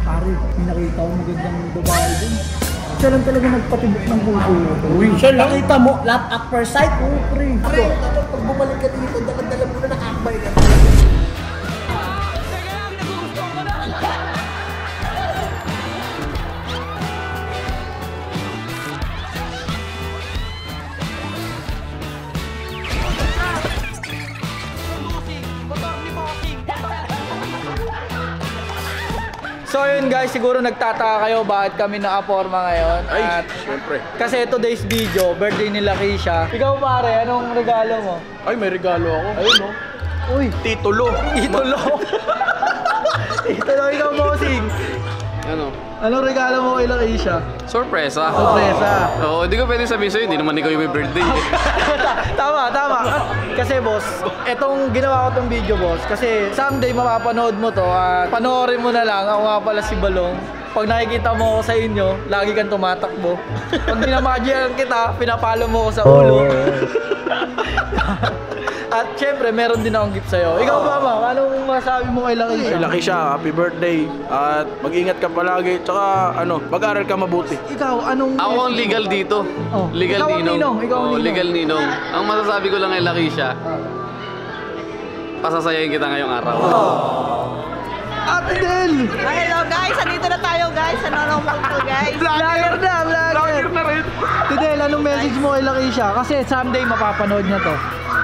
Pare, may nakita ko magandang babae dun. Siya lang talaga nagpatibok ng puso. Uy, siya lang. Nakita mo, love at first sight? Oo, pre. Pre, dapat pag bumalik ka dito, dala-dala mo na nakakbay ka. So yun guys, siguro nagtataka kayo bakit kami nakaporma ngayon. Ay, at syempre. kasi today's video, birthday nila Keisha. Ikaw pare, anong regalo mo? Ay, may regalo ako. Ayun, no? Uy, Titulo. Titulo. Titulo, ikaw bossing. Ano? Anong regalo mo kay Keisha? Sorpresa. Sorpresa. Oo, hindi ko pwede sabihin sa'yo, hindi naman ikaw yung may birthday. Tama. Kasi boss, etong ginawa ko tong video boss, kasi someday mapapanood mo to at panoorin mo na lang. Ako nga pala si Balong. Pag nakikita mo ako sa inyo, lagi kang tumatakbo. Pag dinamagian kita, pinapalo mo ko sa ulo. At syempre, meron din akong gift sa'yo. Ikaw ba, ma'am? Anong masabi mo kay Keisha? Ay, Keisha, happy birthday. At mag-ingat ka palagi. Tsaka, mag-aral ka mabuti. Ikaw, anong... Ako ang legal dito. Oh. Legal Ikaw ang ninong. Ikaw ang ninong. Legal ninong. Ang masasabi ko lang kay Keisha, pasasayain kita ngayong araw. Ate Del! Hello guys, andito na tayo guys sa Nolong Multo guys. Vlogger na rin! Ate Del, anong message mo kay Keisha? Kasi someday mapapanood niya to.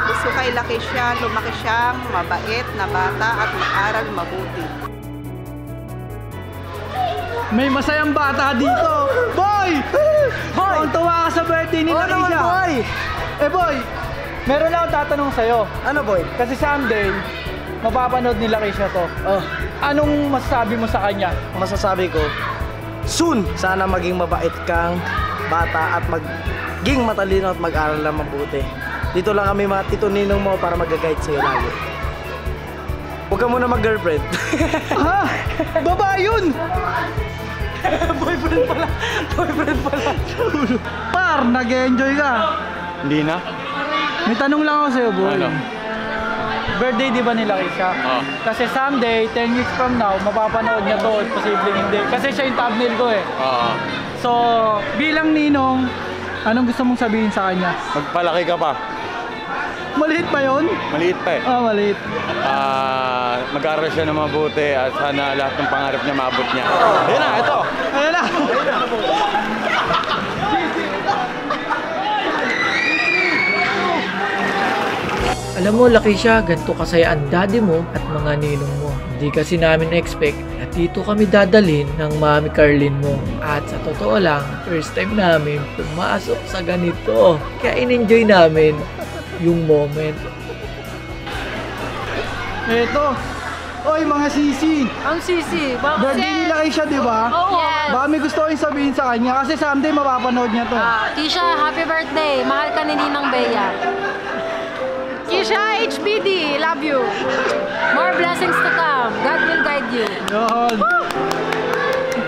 Gusto kay laki siya, lumaki siyang mabait na bata at mag-aral mabuti. May masayang bata dito! Boy! Boy! Ang tuwa ka sa birthday ni Keisha! Boy! Eh boy, meron lang akong tatanong sa'yo. Ano, boy? Kasi someday, mapapanood ni Keisha to. Oh, Anong masasabi mo sa kanya? masasabi ko, soon, sana maging mabait kang bata at maging matalino at mag-aral na mabuti. Dito lang kami mga tito ninong mo para mag-guide sa'yo lagi. Huwag ka muna mag-girlfriend. Ha? Babae yun! Boyfriend pala. Par, nag-enjoy ka. Hindi na. May tanong lang ako sa'yo, boy. Ano? Birthday di ba nila Keisha? Oo. Kasi someday, 10 weeks from now, mapapanood niya to. Posibleng hindi. Kasi siya yung thumbnail ko eh. Oo. So, bilang ninong, anong gusto mong sabihin sa kanya? Magpalaki ka pa. Maliit pa yun? Maliit pa eh. Maliit. Mag-aaral siya na mabuti at sana lahat ng pangarap niya maabot niya. Ayun na, ito! Ayan na! Alam mo, Keisha, ganito kasaya ang daddy mo at mga ninong mo. Hindi kasi namin expect na dito kami dadalhin ng Mami Carlin mo. At sa totoo lang, first time namin pumasok sa ganito. Kaya in-enjoy namin yung moment. Eto! Oy, mga sisi! Ang sisi, bakit? Birthday ni Keisha, di ba? Oo. Baka may gusto kong sabihin sa kanya kasi someday mapapanood niya to. Keisha, happy birthday. Mahal ka ni Ninang Bea. Keisha, HBD, love you. More blessings to come. God will guide you. Yun.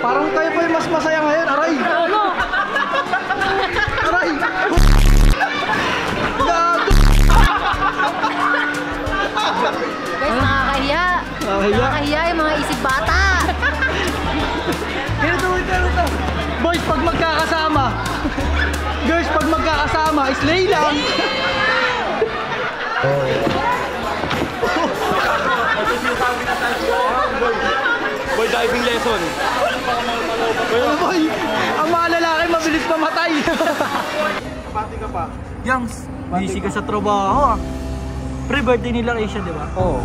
Parang kayo po yung mas masaya ngayon. Aray! Ano? Aray! Gago! Guys, nakakahiya. Nakakahiya yung mga isip bata. Ganito. Boys, pag magkakasama. Girls, pag magkakasama, slay lang. Boy, diving lesson. Boy, ang mga lalaki mabilis mamatay. Pati ka pa. Yangs, busy ka sa trabaho ah. Pre-birthday nila Keisha, di ba? Oo.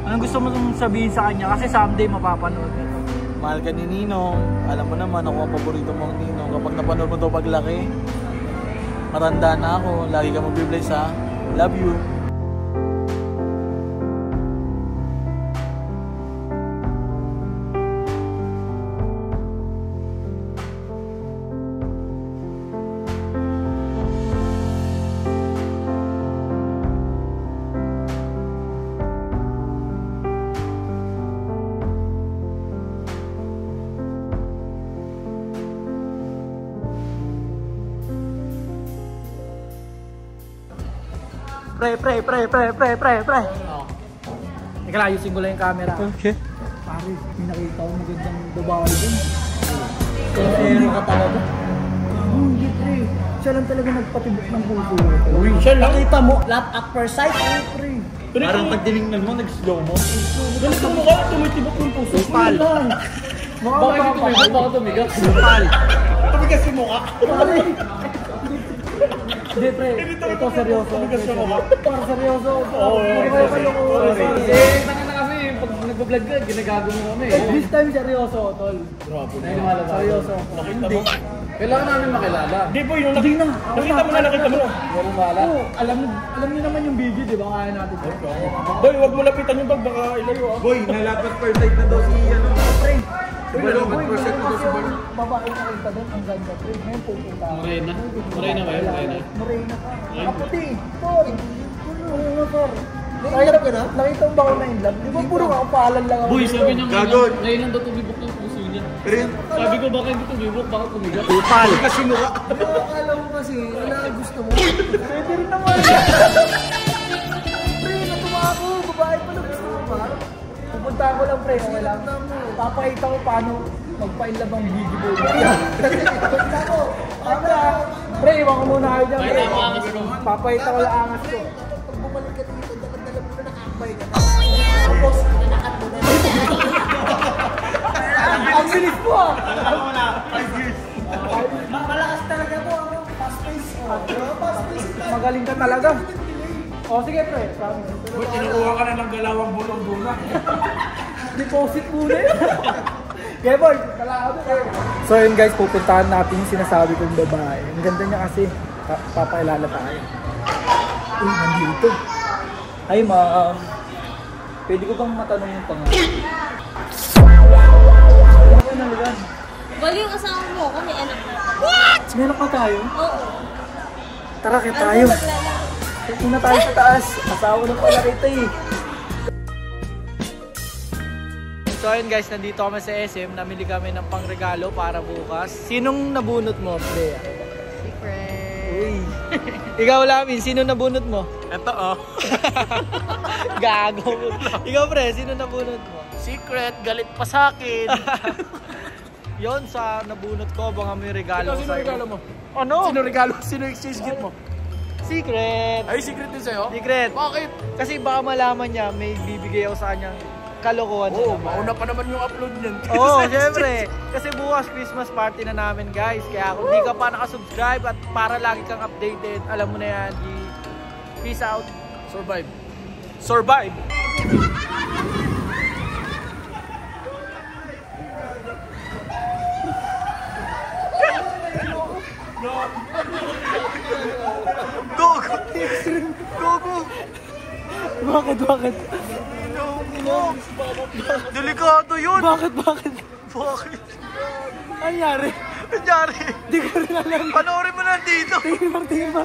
Anong gusto mo sabihin sa kanya? Kasi someday mapapanood nito. Mahal ka ni Ninong. Alam mo naman, ako ang paborito mong Ninong. Kapag napanood mo ito paglaki, matanda na ako. Lagi ka mag-bless ha. Love you. Pre. Teka lang, ayusin ko lang yung camera. Okay. Pare, may nakita nakita ko magandang babae din. Pero ka talaga. Hindi pre. Siya lang talaga nagpatibok ng puso. Siya lang. Nakita mo, lahat at first sight. Pre. Parang pag dinignan mo, nag-slow mo. Ganito mo ka, tumitibok ng puso. Supal. Baka tumigas. Supal. Tumigas yung mukha. Hindi pre, ito seryoso. Tumigas yung mukha. Para seryoso. Oo. Tanga na kasi, pag nagbablog ka, ginagago mo kami. This time seryoso, tol. Grabe. Seryoso. Nakita mo? Kailangan namin makilala. Hindi boy, nung nakita mo na, nakita mo na. Walang wala. Alam niyo naman yung video, di ba? Kaya natin. Boy, wag mo lapitan yung bag, baka ilayo. Boy, nalapat per side na daw si ano. Pre. Boy, nalapat per side na daw si Boy. Babae na kita doon, ang ganda pre. Ngayon pupunta. Morena? Morena ba yun? Morena ka. Kaputi. Tol. Ano ka? Nakita ka na? Nakita mo ba ako na in love? Di ba puro kakapalan lang ako? Boy, sabi niya ngayon lang daw tumibok ng puso niya. Sabi ko baka hindi tumibok, baka tumigas. Upal! Kasi mukha. Akala mo kasi, wala gusto mo. Pwede rin naman. Pre, natuwa ako. Babae pa na gusto mo ba? Pupunta ko lang pre, okay lang. Papakita ko paano magpa-inlove ang video boy. Pupunta ko. Pre, iwan ko muna kayo dyan. Papakita ko lang angas ko. Pag bumalik ka dito, dapat-dalam mo na nakakabay ka na. Tapos, nanakat mo na. Ang bilis po ah! Alam mo na, 5 years. Malakas talaga po ang fast pace. Magaling ka talaga. O sige pre, promise. Kinukuha ka na ng galawang bulong-bulong. Deposit muna yun. Okay boy, talaga mo kayo. So yun guys, pupuntahan natin yung sinasabi kong babae. Ang ganda niya kasi, papailala tayo. Uy, nandito. Ay ma'am, pwede ko bang matanong yung pangalan? Bali yung asawa mo ako, may anak na. What? May anak pa tayo? Oo. Tara, kaya tayo. Una tayo sa taas. Asawa na pala kita eh. So ayun guys, nandito kami sa SM. Namili kami ng pangregalo para bukas. Sinong nabunot mo, Bea? Secret. Uy. Ikaw, Lamin, sino nabunot mo? Ito oh. Gago. Ikaw pre, sino nabunot mo? Secret, galit pa sa akin. Yon sa nabunot ko, baka may regalo Sino regalo mo? Ano? Sino regalo? Sino exchange gift mo? Secret. Ay, secret din sa'yo? Secret. Bakit? Kasi baka malaman niya, may bibigay ako sa kanyang kalokohan. Oo, mauna pa naman yung upload niyan. Oo, syempre. Kasi bukas Christmas party na namin guys. Kaya kung di ka pa nakasubscribe at para lagi kang updated, alam mo na yan. Peace out. Survive. Survive! Gogo! Gogo! Bakit? Delikado yun! Bakit? Bakit? Anyari? Di ko rin alam. Panoorin mo na dito! Tingin mo.